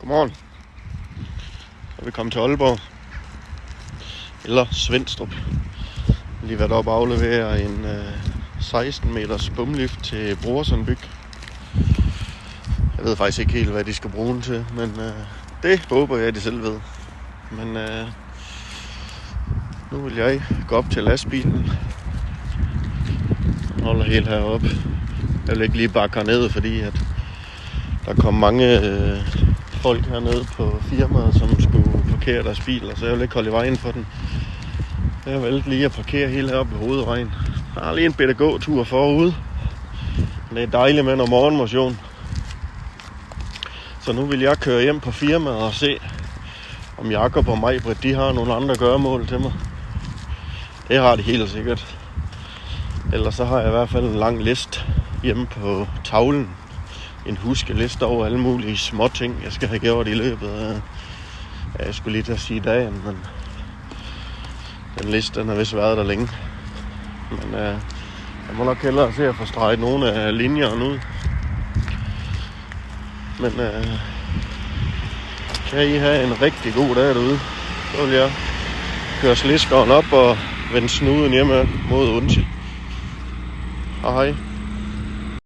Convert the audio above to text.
Godmorgen. Så er vi kommet til Aalborg. Eller Svendstrup. Lige været op og aflevere en 16 meters bumlift til Brorsonbyg. Jeg ved faktisk ikke helt, hvad de skal bruge den til, men det håber jeg, at de selv ved. Men nu vil jeg gå op til lastbilen. Jeg holder helt heroppe. Jeg vil ikke lige bakke herned, fordi at der kom mange folk hernede på firmaet, som skulle parkere deres biler, så jeg vil ikke holde i vejen for den. Jeg valgte lige at parkere helt heroppe ved hovedvejen. Der er lige en bitte gåtur forude. Det er dejligt med noget morgenmotion. Så nu vil jeg køre hjem på firmaet og se, om Jakob og Majbrit, de har nogle andre gøremål til mig. Det har de helt sikkert. Ellers så har jeg i hvert fald en lang liste hjemme på tavlen. En huskeliste over alle mulige små ting, jeg skal have gjort i løbet af, jeg skulle lige til at sige dagen, men den liste, den har vist været der længe. Men jeg må nok hellere se at få streget nogle af linjerne ud. Men kan I have en rigtig god dag derude. Så vil jeg køre sliskeren op og vende snuden hjemme mod Undsild. Hej.